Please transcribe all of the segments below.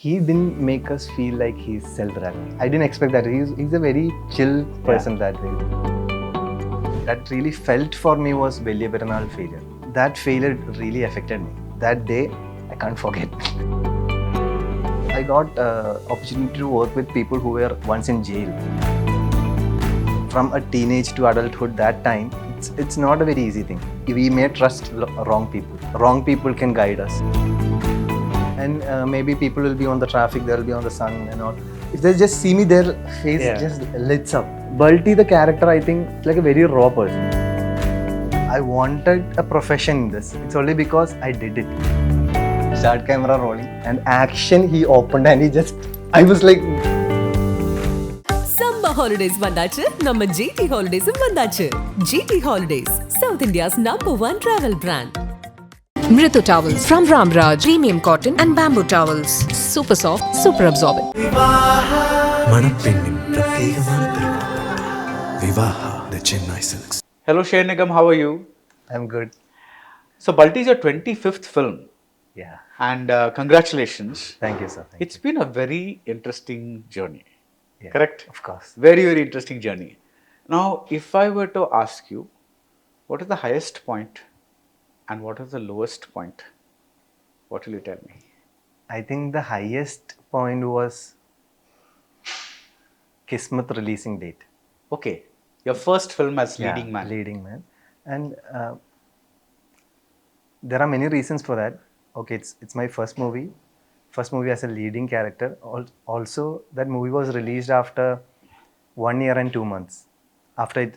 he didn't make us feel like he's self-reliant. I didn't expect that. He's a very chill person that way. That really felt for me was Velya Peranal failure. That failure really affected me. That day, I can't forget. I got opportunity to work with people who were once in jail. From a teenage to adulthood, that time, it's not a very easy thing. We may trust wrong people. Wrong people can guide us. And maybe people will be on the traffic, they'll be on the sun and all. If they just see me, their face just lights up. Balti, the character, I think, is like a very raw person. I wanted a profession in this. It's only because I did it. Start camera rolling and action, he opened and he just, I was like... Summer holidays vandachu, நம்ம GT Holidays vandachu. GT Holidays, South India's #1 travel brand. Mritu towels from Ramraj, premium cotton and bamboo towels. Super soft, super absorbent. മണപ്പെണ്ണിൻ പ്രത്യേകமான വിവാഹ the Chennai Silks. Hello Shane Nigam, how are you? I'm good. So Balti is your 25th film. Yeah. And congratulations. Thank you, sir. It's been a very interesting journey. Yeah, Correct? Of course. Very, very interesting journey. Now, if I were to ask you, what is the highest point and what is the lowest point? What will you tell me? I think the highest point was Kismet releasing date. Okay. Your first film as leading man. Leading man. And there are many reasons for that. Okay, it's my first movie as a leading character. Also, that movie was released after 1 year and 2 months after it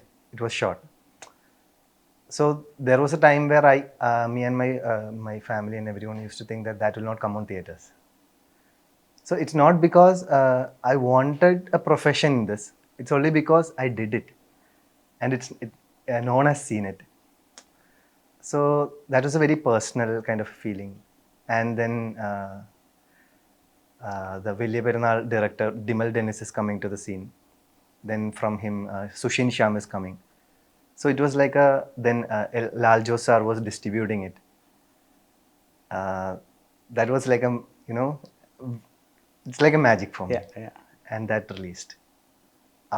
was shot. So there was a time where me and my family and everyone used to think that will not come on theaters. So it's not because I wanted a profession in this. It's only because I did it, and no one has seen it. So that was a very personal kind of feeling. And then the Velya Peranal director Dimal Dennis is coming to the scene. Then from him, Sushin Shyam is coming. So it was like then Lal Jo sir was distributing it. That was like it's like a magic for me. Yeah. And that released.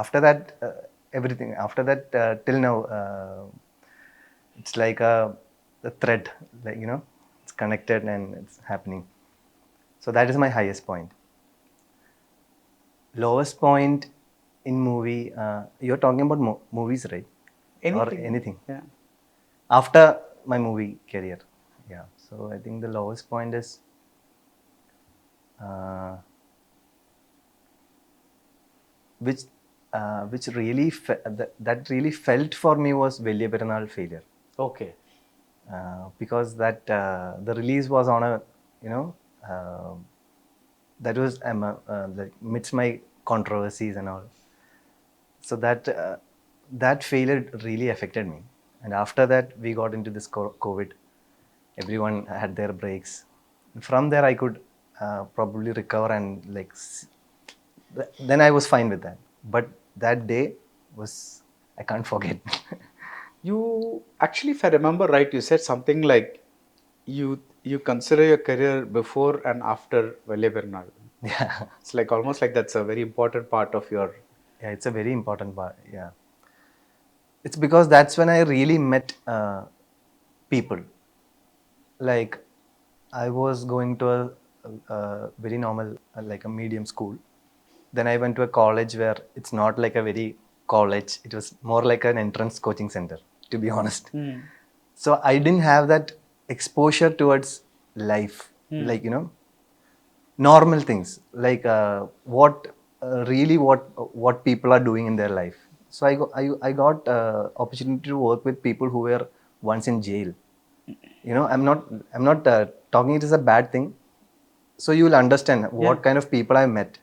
After that, everything. After that, till now, it's like a thread, like it's connected and it's happening. So that is my highest point. Lowest point in movie, you're talking about movies, right? Anything. Or anything. Yeah. After my movie career. Yeah. So I think the lowest point is which really that really felt for me was Velya Peranal failure. Okay. Because that the release was on a that was like midst my controversies and all. So that failure really affected me. And after that, we got into this COVID. Everyone had their breaks. From there, I could probably recover and then I was fine with that. But that day was, I can't forget. You actually, if I remember right, you said something like you consider your career before and after Velya Peranal. Yeah. It's like almost like that's a very important part of your... Yeah, it's a very important part. Yeah. It's because that's when I really met people. Like, I was going to a very normal, like a medium school. Then I went to a college where it's not like a very college. It was more like an entrance coaching center, to be honest. So I didn't have that exposure towards life, like, normal things, like what people are doing in their life. So I got opportunity to work with people who were once in jail. I'm not talking it as a bad thing. So you will understand what kind of people I met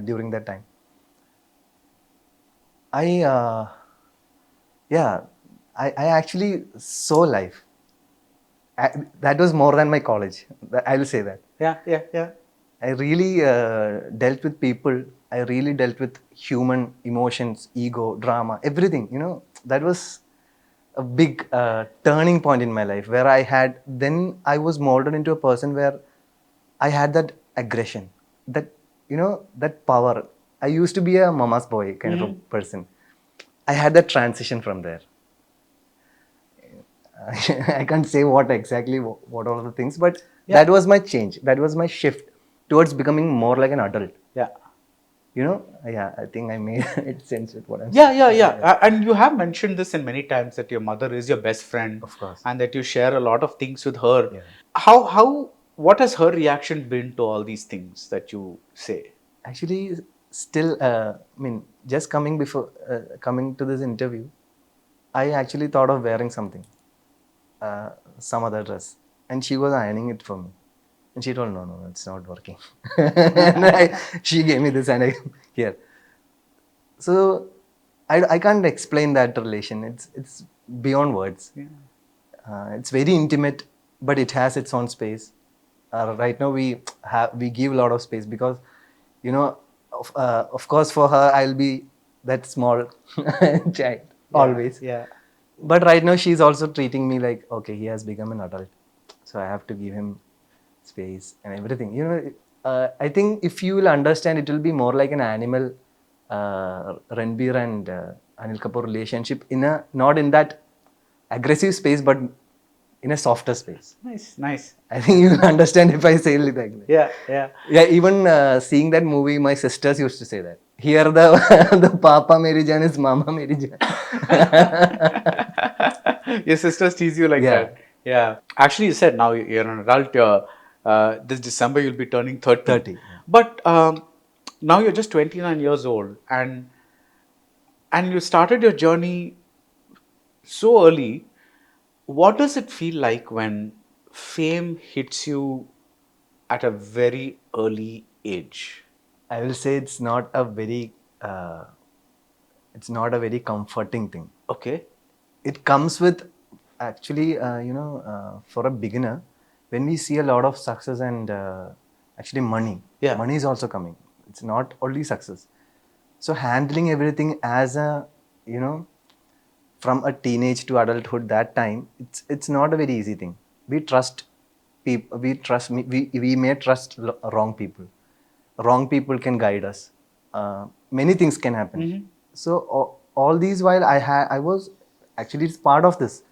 during that time. I actually saw life. That was more than my college. I will say that. Yeah. I really dealt with people. I really dealt with human emotions, ego, drama, everything. That was a big turning point in my life where I was molded into a person where I had that aggression. that, that power. I used to be a mama's boy kind of a person. I had that transition from there. I can't say what exactly, what all the things, but that was my change. That was my shift towards becoming more like an adult. Yeah. I think I made it sense with what I'm Yeah, saying. yeah, yeah. And you have mentioned this in many times that your mother is your best friend. Of course. And that you share a lot of things with her. Yeah. What has her reaction been to all these things that you say? Actually, still, just coming to this interview, I actually thought of wearing something, some other dress, and she was ironing it for me, and she told, no, it's not working. And she gave me this, and here. So I can't explain that relation. It's beyond words. Yeah. It's very intimate, but it has its own space. Right now we give a lot of space because, of course for her I'll be that small child always. Yeah. But right now she's also treating me like, okay, he has become an adult, so I have to give him space and everything. I think if you will understand, it will be more like an animal, Ranbir and Anil Kapoor relationship, not in that aggressive space, but in a softer space. Nice. I think you will understand if I say it like that. Yeah. Even seeing that movie, my sisters used to say that. Here the the Papa Meri Jaan is Mama Meri Jaan. Your sisters tease you like that. Yeah. Actually, you said now you're an adult. This December you'll be turning 30. 30. But now you're just 29 years old, and you started your journey so early. What does it feel like when fame hits you at a very early age? I will say it's not a very comforting thing. Okay. It comes with, actually, for a beginner, when we see a lot of success and actually money. Yeah. Money is also coming. It's not only success. So handling everything as a, from a teenage to adulthood, that time, it's not a very easy thing. We trust people. We may trust wrong people. Wrong people can guide us. Many things can happen. So all these while I was actually, it's part of this,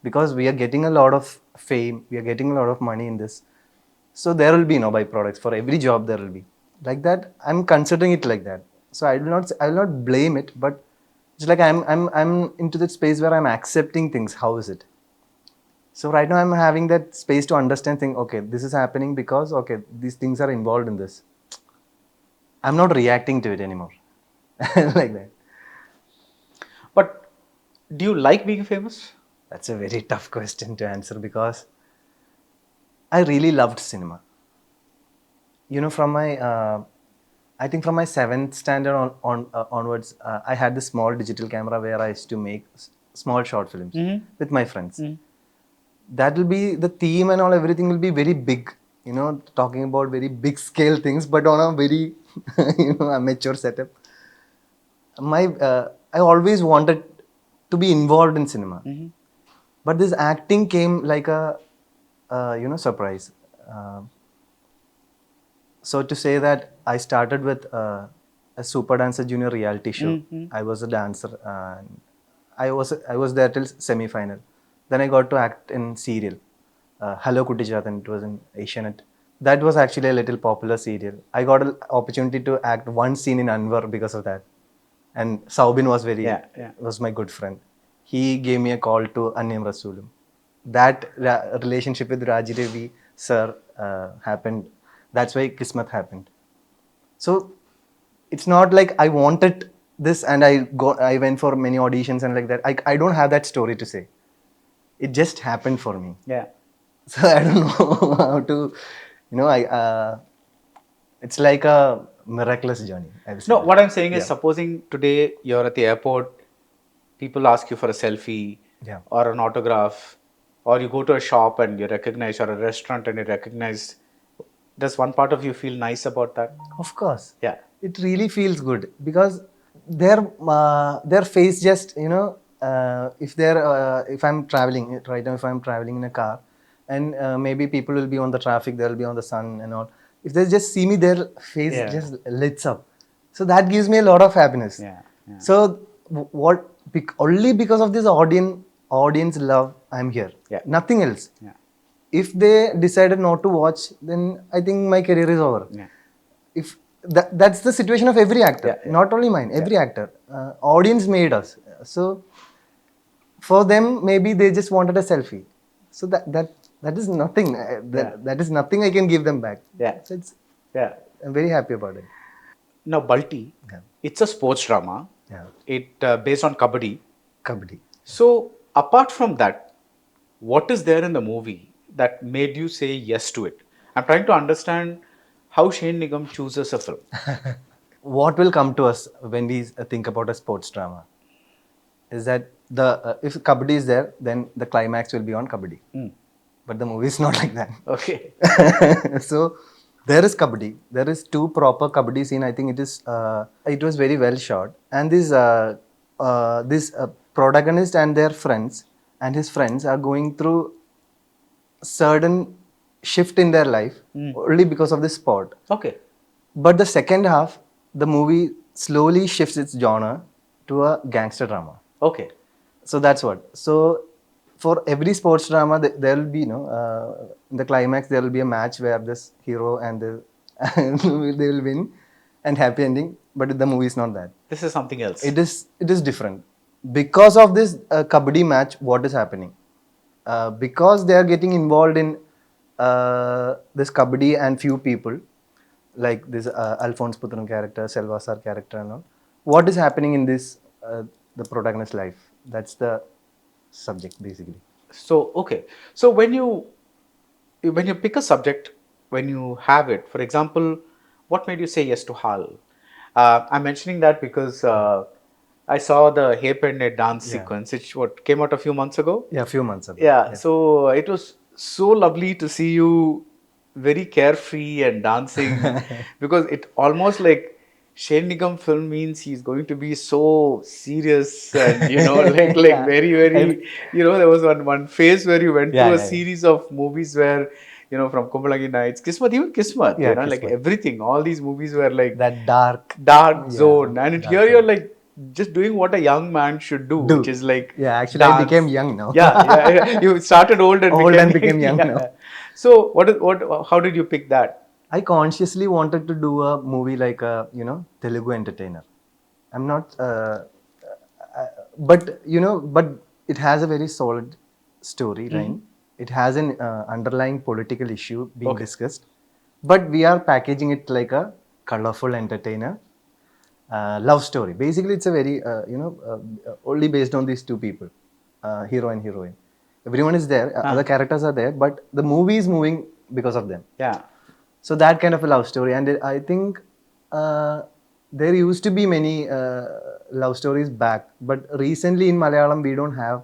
because we are getting a lot of fame, we are getting a lot of money in this. So there will be no byproducts for every job. There will be like that. I'm considering it like that. So I will not blame it, but it's like I'm into that space where I'm accepting things. How is it? So right now I'm having that space to understand things. Okay, this is happening because, okay, these things are involved in this. I'm not reacting to it anymore. Like that. But do you like being famous? That's a very tough question to answer, because I really loved cinema. From my, I think from my 7th standard onwards, I had this small digital camera where I used to make small short films with my friends. That will be the theme and all, everything will be very big, talking about very big scale things, but on a very, amateur setup. I always wanted to be involved in cinema. But this acting came like a, surprise. So to say that I started with a Super Dancer Junior reality show. I was a dancer. And I was there till semi-final. Then I got to act in serial. Hello Kutti Chatan, it was in Asianet. That was actually a little popular serial. I got an opportunity to act one scene in Anwar because of that. And Saubin was my good friend. He gave me a call to Annam Rasoolum. That relationship with Raji Devi sir happened. That's why Kismet happened. So it's not like I wanted this and I went for many auditions and like that. I don't have that story to say. It just happened for me. Yeah. So I don't know how to, it's like a miraculous journey. No, what I'm saying is, supposing today you're at the airport, people ask you for a selfie or an autograph, or you go to a shop and you're recognized, or a restaurant and you're recognized. Does one part of you feel nice about that? Of course. Yeah. It really feels good, because their face just, if I'm traveling right now, if I'm traveling in a car, and maybe people will be on the traffic, they'll be on the sun and all, if they just see me, their face Yeah. just lights up. So that gives me a lot of happiness. Yeah, yeah. So only because of this audience love, I'm here. Yeah. Nothing else. Yeah. If they decided not to watch, then I think my career is over. Yeah. If that's the situation of every actor, Yeah, yeah. not only mine, every actor. Audience made us. So for them, maybe they just wanted a selfie. So that is nothing. That is nothing I can give them back. Yeah. So Yeah. I'm very happy about it. Now, Balti, Yeah. it's a sports drama. Yeah. It based on kabaddi. Kabaddi. So, apart from that, what is there in the movie that made you say yes to it? I'm trying to understand how Shane Nigam chooses a film. What will come to us when we think about a sports drama is that if kabaddi is there, then the climax will be on kabaddi. But the movie is not like that. Okay. So there is kabaddi. There is two proper kabaddi scene. I think it was very well shot. And this protagonist and their friends and his friends are going through certain shift in their life only because of this sport. Okay. But the second half, the movie slowly shifts its genre to a gangster drama. Okay. So that's what. So for every sports drama, there will be, in the climax, there will be a match where this hero and they will win and happy ending. But the movie is not that. This is something else. It is different. Because of this kabaddi match, what is happening? Because they are getting involved in this kabaddi and few people, like this Alphonse Putran character, Selva Sir character and all. What is happening in this, the protagonist's life? That's the subject basically. So, okay. So when you pick a subject, when you have it, for example, what made you say yes to Hal? I'm mentioning that because I saw the Hey Penne dance sequence, which came out a few months ago. Yeah, a few months ago. Yeah, so it was so lovely to see you very carefree and dancing because it almost like Shane Nigam film means he's going to be so serious and like very there was one phase where you went through a series of movies where from Kumbalangi Nights, Kismat, like Kismat. everything, all these movies were like that dark zone, and here you're like just doing what a young man should do. Which is like actually dance. I became young now. yeah. You started old and became young now. So how did you pick that? I consciously wanted to do a movie like a Telugu entertainer. I'm not, but it has a very solid story line. It has an underlying political issue being discussed, but we are packaging it like a colorful entertainer. Love story. Basically, it's a very only based on these two people, hero and heroine. Everyone is there. Other characters are there, but the movie is moving because of them. Yeah. So that kind of a love story, and I think there used to be many love stories back, but recently in Malayalam we don't have.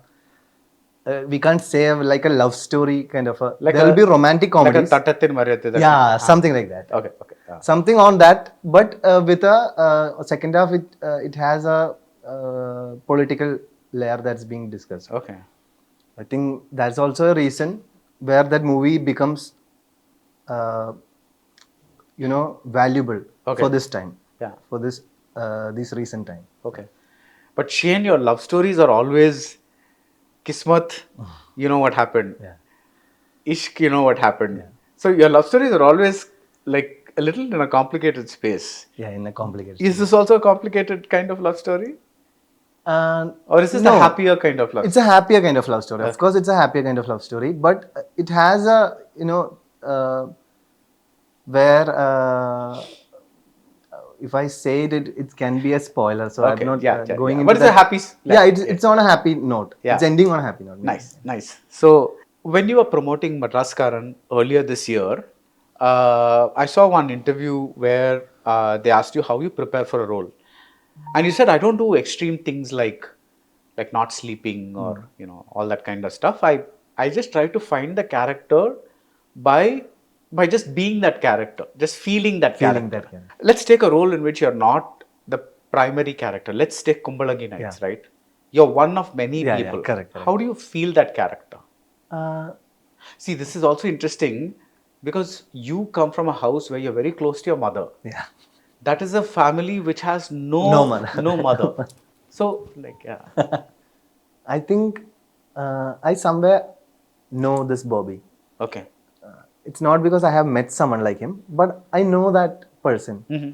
We can't say like a love story kind of a. There will be romantic comedies. Like a Tattathin Mariyathe. Yeah, something like that. Okay. Something on that, but with a second half, it has a political layer that's being discussed. Okay. I think that's also a reason where that movie becomes, valuable for this time. Yeah. For this recent time. Okay. But Shane, your love stories are always Kismat, you know what happened. Yeah. Ishq, you know what happened. Yeah. So your love stories are always like a little in a complicated space. Yeah, in a complicated. Is this also a complicated kind of love story? Or is this a happier kind of love story? It's a happier kind of love story. Of course, it's a happier kind of love story, but it has a, where if I say it can be a spoiler. So I'm not going into But it's a happy... it's on a happy note. Yeah. It's ending on a happy note. Nice. So when you were promoting Madraskaran earlier this year, I saw one interview where they asked you how you prepare for a role. And you said, I don't do extreme things like not sleeping or, all that kind of stuff. I just try to find the character by just being that character, just feeling that character. Let's take a role in which you're not the primary character. Let's take Kumbalangi Nights, right? You're one of many people. Yeah, correct. How do you feel that character? See, this is also interesting. because you come from a house where you're very close to your mother. Yeah. That is a family which has No mother. no mother. So, like, yeah. I think I somewhere know this Bobby. Okay. It's not because I have met someone like him, but I know that person Mm-hmm.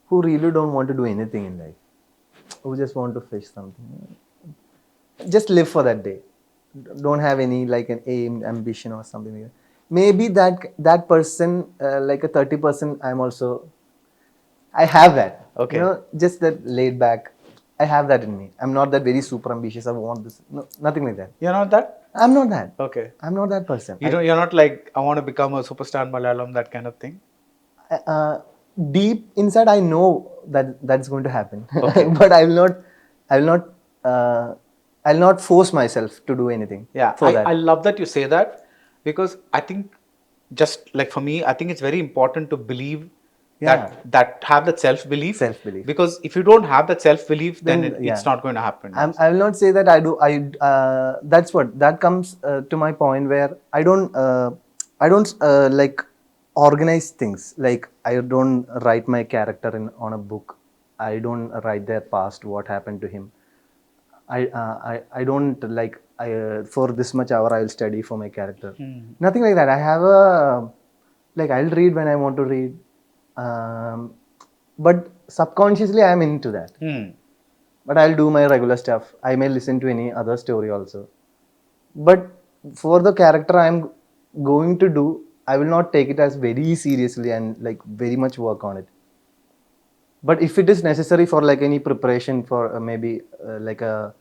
who really don't want to do anything in life, who just want to fish something. Just live for that day. Don't have any like an aim, ambition or something like that. Maybe that person, like a 30%, I have that. Okay. Just that laid back. I have that in me. I'm not that very super ambitious. I want this. No, nothing like that. You're not that? I'm not that. Okay. I'm not that person. You're not like, I want to become a superstar in Malayalam, that kind of thing? Deep inside, I know that that's going to happen. Okay. But I will not, I'll not force myself to do anything. Yeah, For that. I love that you say that, because I think, just like for me, I think it's very important to believe Yeah. that have that self-belief. Self-belief. Because if you don't have that self-belief, then yeah. it's not going to happen. I will not say that I do. That's what that comes to my point where I don't like organize things. Like I don't write my character on a book. I don't write their past, what happened to him. I don't like for this much hour I will study for my character. Nothing like that. I have a like I'll read when I want to read, but subconsciously I am into that. But I'll do my regular stuff. I may listen to any other story also. But for the character I'm going to do, I will not take it as very seriously and like very much work on it. But if it is necessary for like any preparation for maybe like a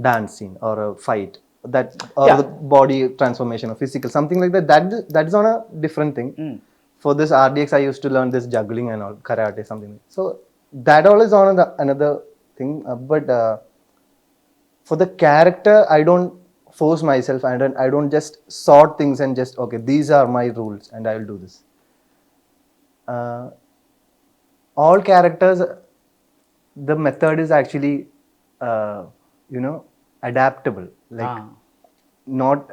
dance scene or a fight, that or Yeah. the body transformation or physical, something like that, that is on a different thing. For this RDX, I used to learn this juggling and all, karate, something. So that all is on another thing. But for the character, I don't force myself. I don't just sort things and just okay, these are my rules and I will do this. All characters, the method is actually adaptable. Like not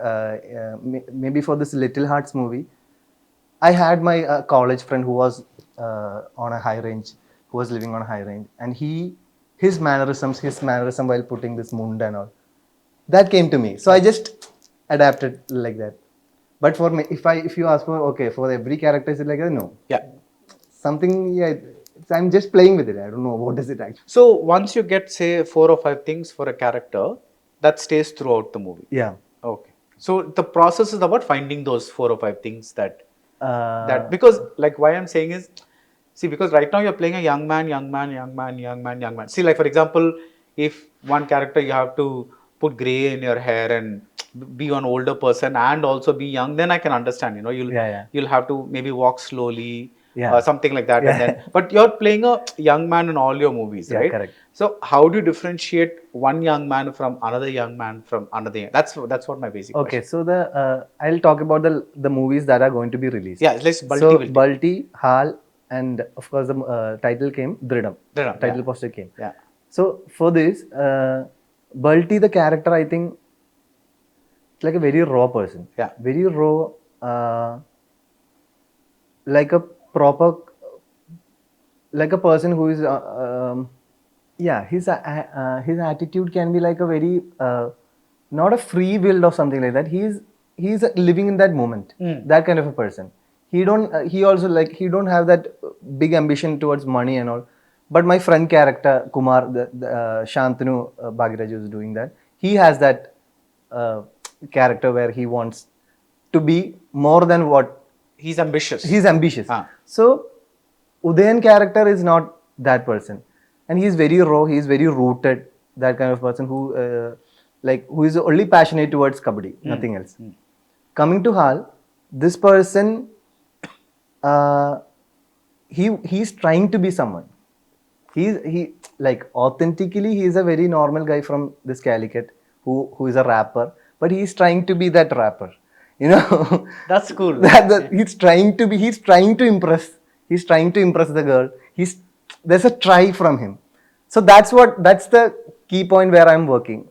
maybe for this Little Hearts movie, I had my college friend who was on a high range, who was living on a high range, and his mannerism while putting this mund and all, that came to me. So I just adapted like that. But for me, if you ask for okay, for every character is it like that? No. Yeah. Something, yeah. I'm just playing with it. I don't know what is it actually. So once you get, say, 4 or 5 things for a character, that stays throughout the movie. Yeah. Okay. So the process is about finding those 4 or 5 things that because like why I'm saying is, see, because right now you're playing a young man. See, like for example, if one character you have to put gray in your hair and be an older person and also be young, then I can understand. You'll have to maybe walk slowly. Yeah. Something like that. Yeah. And then, but you're playing a young man in all your movies, Yeah, right? correct. So how do you differentiate one young man from another young man from another? That's what my basic Okay, question. so I'll talk about the movies that are going to be released. Yeah, let's Balti. So will take. Balti, Hal, and of course the title came Dridam. Dridam, Title yeah. poster came. Yeah. So for this, Balti, the character, I think, it's like a very raw person. Yeah. Very raw, like a proper, like a person who is, his attitude can be like a very, not a free willed or something like that. He's living in that moment. That kind of a person. He don't have that big ambition towards money and all. But my friend character Kumar, the Shantanu Bhagiraj is doing that. He has that character where he wants to be more than what He's ambitious. he's ambitious. Ah. So Udayan character is not that person, and he's very raw. He's very rooted. That kind of person who who is only passionate towards kabaddi, nothing else. Coming to Hal, this person, he's trying to be someone. He like authentically he is a very normal guy from this Calicut who is a rapper, but he's trying to be that rapper. That's cool. He's trying to impress. He's trying to impress the girl. There's a try from him. So that's the key point where I'm working.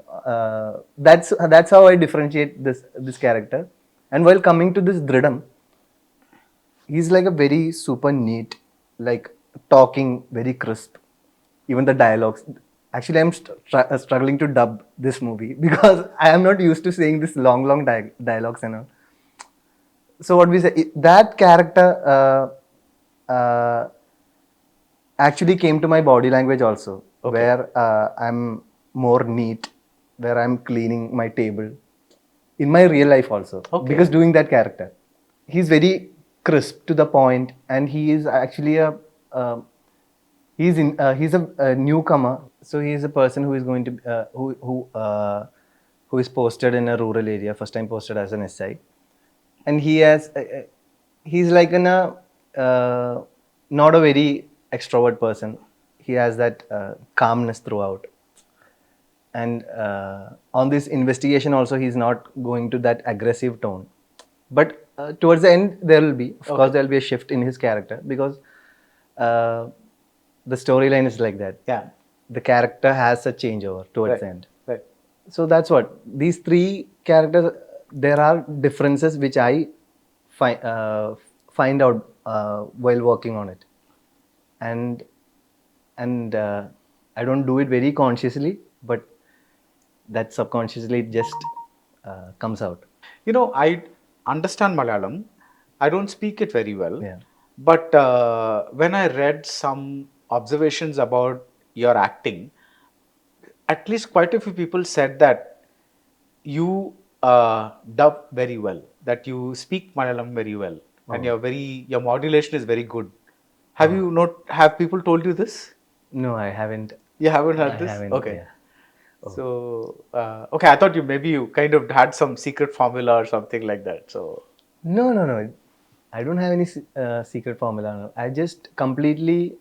That's how I differentiate this character. And while coming to this Dridam, he's like a very super neat, like talking very crisp. Even the dialogues. Actually, I'm struggling to dub this movie because I am not used to saying this long dialogues and all. So what we say, that character actually came to my body language also, Okay. where I'm more neat, where I'm cleaning my table in my real life also. Okay. Because doing that character, he's very crisp to the point, and he is actually uh, he's a newcomer, so he is a person who is going to who is posted in a rural area, first time posted as an SI, and he's like in a not a very extrovert person. He has that calmness throughout, and on this investigation also he's not going to that aggressive tone, but towards the end there will be, of course, there will be a shift in his character because uh, the storyline is like that. Yeah. The character has a changeover towards Right. the end. Right. So that's what these three characters. There are differences which I find out while working on it, and I don't do it very consciously, but that subconsciously it just comes out. You know, I understand Malayalam. I don't speak it very well. Yeah. But when I read some observations about your acting, at least quite a few people said that you dub very well, that you speak Malayalam very well, and your modulation is very good. Have people told you this? No, I haven't. You haven't I heard this? haven't. Okay. Yeah. So, okay, I thought you kind of had some secret formula or something like that. So, No. I don't have any secret formula. No. I just completely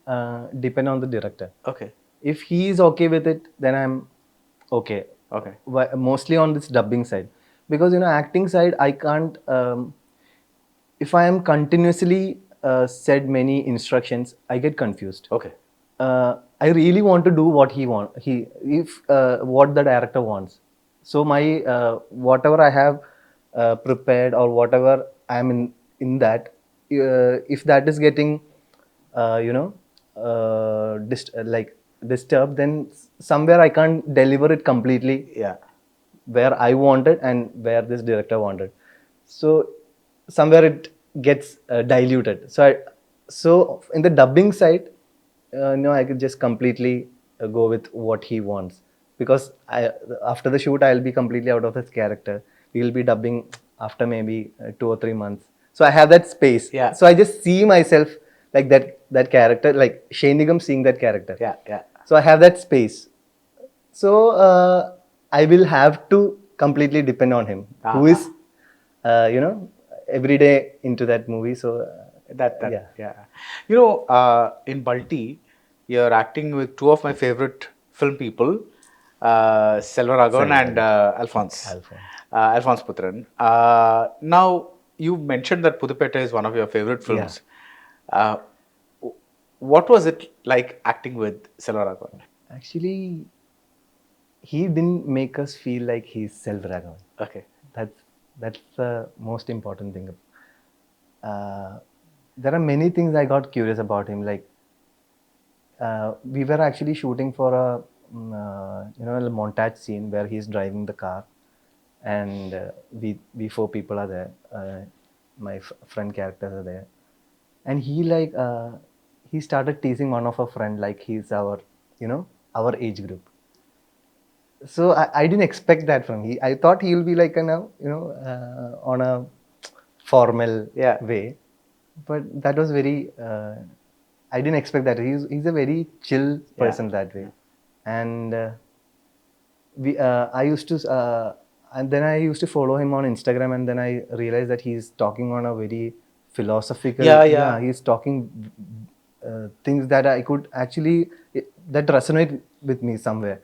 depend on the director. okay, If he is okay with it, then I'm okay. okay, Mostly on this dubbing side, because acting side I can't. If I am continuously said many instructions, I get confused. okay, I really want to do what he want. If what the director wants. So my whatever I have prepared or whatever I am in that, if that is getting, like disturbed, then somewhere I can't deliver it completely yeah, where I wanted and where this director wanted. So somewhere it gets diluted. So in the dubbing side, no, I could just completely go with what he wants, because after the shoot I'll be completely out of his character. We'll be dubbing after maybe 2 or 3 months. So I have that space. Yeah. So I just see myself like that character, like Nigam seeing that character. yeah, yeah. So I have that space. So I will have to completely depend on him, who is, every day into that movie. So Yeah. You know, in Balti, you're acting with two of my favorite film people, Selva Raghavan and Alphonse. Alphonse Putran. Now, you mentioned that Pudupetta is one of your favorite films. What was it like acting with Selva Raghavan? Actually, he didn't make us feel like he's self-Raghavan. Okay. That's the most important thing. There are many things I got curious about him. Like we were actually shooting for a a montage scene where he's driving the car, and we four people are there. My friend characters are there, and he started teasing one of our friend like he's our age group. So I didn't expect that from him. I thought he'll be like on a formal Yeah. way, but that was very. I didn't expect that. He's a very chill person that way, and I used to and then I used to follow him on Instagram, and then I realized that he's talking on a very philosophical. Yeah. He's talking things that I could actually that resonate with me somewhere.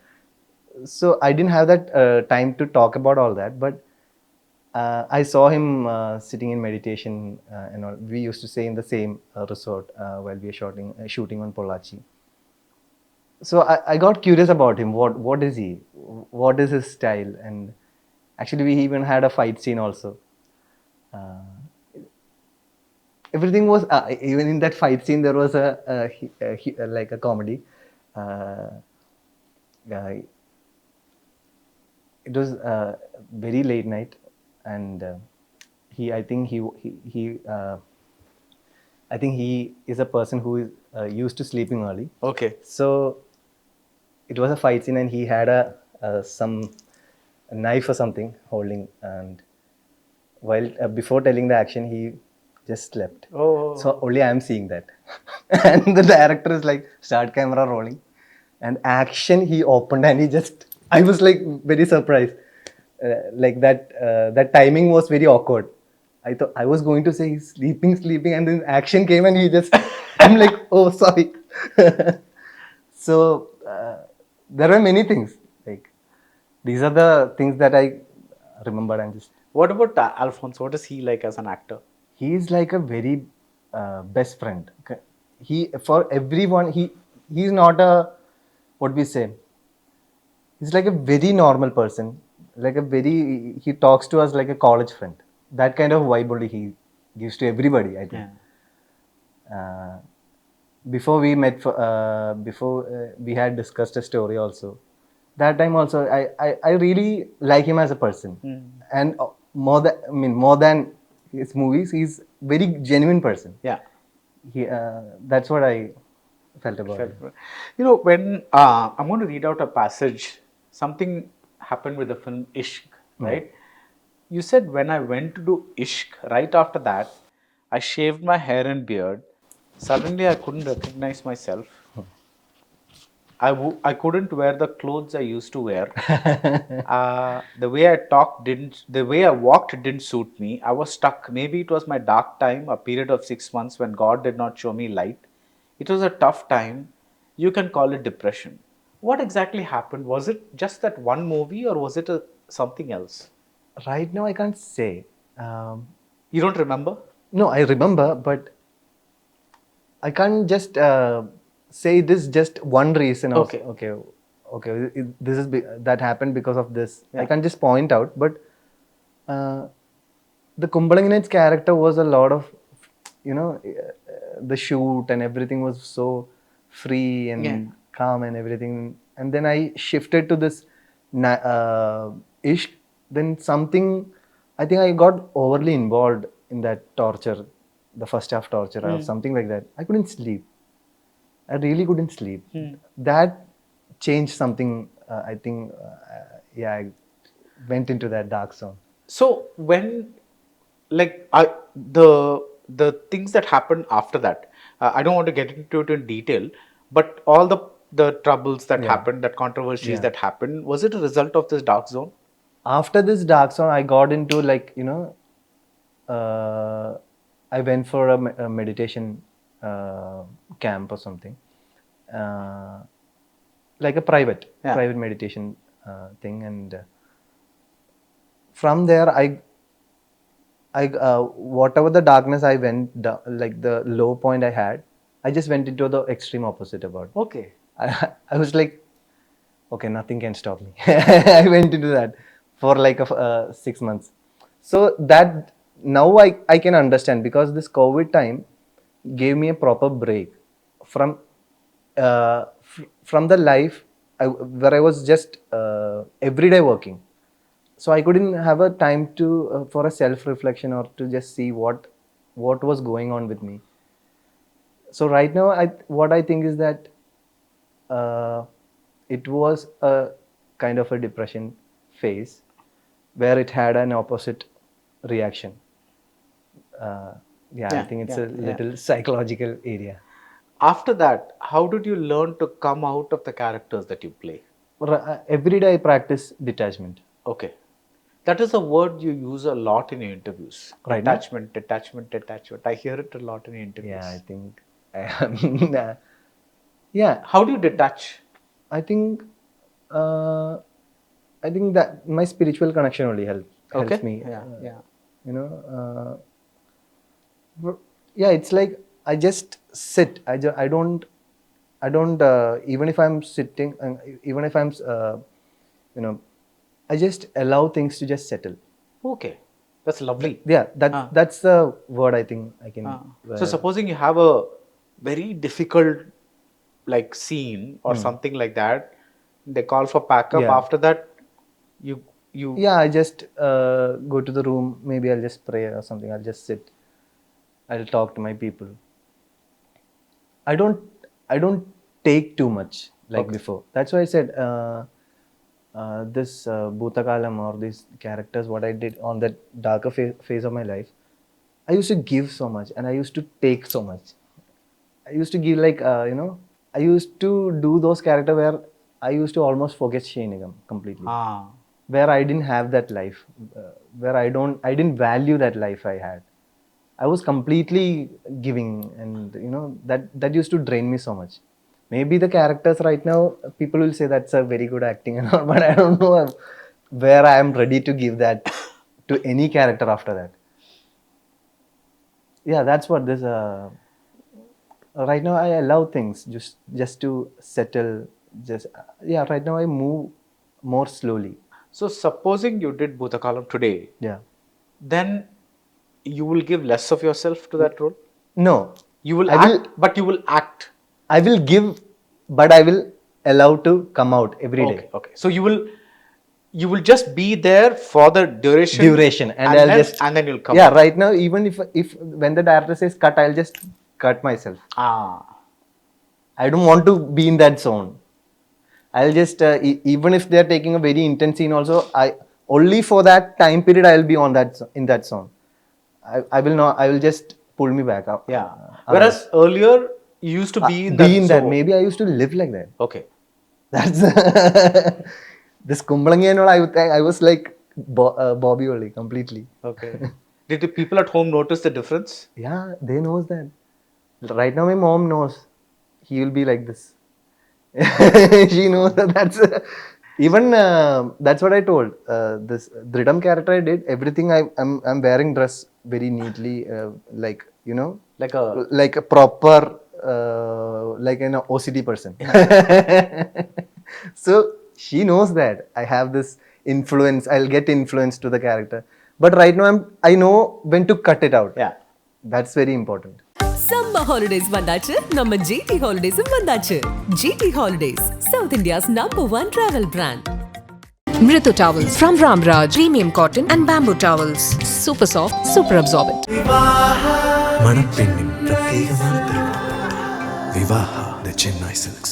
So I didn't have that time to talk about all that, but I saw him sitting in meditation, and all. We used to stay in the same resort while we were shooting on Pollachi. So I got curious about him. What is he? What is his style? And actually, we even had a fight scene also. everything was even in that fight scene there was like a comedy. Uh, it was very late night, and he I think he I think he is a person who is used to sleeping early. Okay. So it was a fight scene, and he had a knife or something holding, and while before telling the action, he just slept. Oh. So only I am seeing that, and the director is like, start camera rolling, and action. He opened and he just. I was like very surprised, like that. That timing was very awkward. I thought I was going to say he's sleeping, and then action came and he just. I'm like, oh sorry. So there were many things like these are the things that I remember and just. What about Alphonse? What is he like as an actor? He is like a very best friend. He for everyone. He's not a what we say. He's like a very normal person. Like a very he talks to us like a college friend. That kind of vibe only he gives to everybody. I think. Before we met, before we had discussed a story also. That time also, I really like him as a person, and more than his movies, he's very genuine person. Yeah. That's what I felt about it. You know, when I'm going to read out a passage, something happened with the film Ishq, right? You said when I went to do Ishq, right after that, I shaved my hair and beard. Suddenly, I couldn't recognize myself. I couldn't wear the clothes I used to wear. The way I talked didn't, the way I walked didn't suit me. I was stuck. Maybe it was my dark time, a period of 6 months when God did not show me light. It was a tough time. You can call it depression. What exactly happened? Was it just that one movie or was it something else? Right now, I can't say. You don't remember? No, I remember, but I can't just say this just one reason. Okay. Okay. This is that happened because of this. Yeah. I can just point out, but the Kumbalangin's character was a lot of, the shoot and everything was so free and calm and everything. And then I shifted to this Ishq. Then something, I think I got overly involved in that torture, the first half torture or something like that. I couldn't sleep. I really couldn't sleep. That changed something. I think, I went into that dark zone. So when, like, the things that happened after that, I don't want to get into it in detail, but all the troubles that happened, that controversies that happened, was it a result of this dark zone? After this dark zone, I got into I went for a meditation camp or something, like a private meditation thing, and from there I whatever the darkness I went down, like the low point I had, I just went into the extreme opposite about it. Okay. I was like, okay, nothing can stop me. I went into that for like 6 months. So that now I can understand, because this COVID time gave me a proper break from from the life where I was just everyday working. So I couldn't have a time to for a self reflection or to just see what was going on with me. So right now, what I think is that it was a kind of a depression phase where it had an opposite reaction. I think it's a little psychological area. After that, how did you learn to come out of the characters that you play? Every day I practice detachment. Okay. That is a word you use a lot in your interviews. Right. Detachment. I hear it a lot in your interviews. Yeah, I think I am. How do you detach? I think that my spiritual connection only helps me. It's like I just sit. I don't even if I'm sitting, even if I'm I just allow things to just settle. Okay. That's lovely. Yeah, that's the word I think I can. So supposing you have a very difficult like scene or something like that, they call for backup. Yeah. After that, you Yeah, I just go to the room. Maybe I'll just pray or something. I'll just sit. I'll talk to my people. I don't take too much like before. That's why I said this Bhutakalam or these characters, what I did on that darker phase of my life, I used to give so much and I used to take so much. I used to give like, I used to do those characters where I used to almost forget Nigam completely. Where I didn't have that life, where I didn't value that life I had. I was completely giving, and that used to drain me so much. Maybe the characters right now, people will say that's a very good acting and all, but I don't know where I am ready to give that to any character after that. Yeah, that's what this. Right now, I allow things just to settle. Right now I move more slowly. So supposing you did Bhutakalam today, Yeah. then you will give less of yourself to that role? No. You will but you will act. I will give, but I will allow to come out every day. Okay. So you will just be there for the duration, and then you'll come. Yeah, right now, even if when the director says cut, I'll just cut myself. I don't want to be in that zone. I'll just even if they're taking a very intense scene also, I only for that time period I'll be in that zone. I will not. I will just pull me back up. Yeah. Whereas earlier you used to be in that. Maybe I used to live like that. Okay. That's this Kumbhalangi and all. I was like Bobby only completely. Okay. Did the people at home notice the difference? Yeah, they knows that. Right now, my mom knows. He will be like this. She knows that's even that's what I told. This Dridam character I did everything. I'm wearing dress very neatly, like like a proper like an OCD person. So she knows that I have this influence. I'll get influence to the character. But right now I know when to cut it out. Yeah, that's very important. Summer holidays vandachu, நம்ம GT Holidays vandachu. GT Holidays, South India's #1 travel brand. Mritu towels from Ramraj, premium cotton and bamboo towels. Super soft, super absorbent. മണപ്പെണ്ണിൻ പ്രത്യേകமான വിവാഹ the Chennai Silks.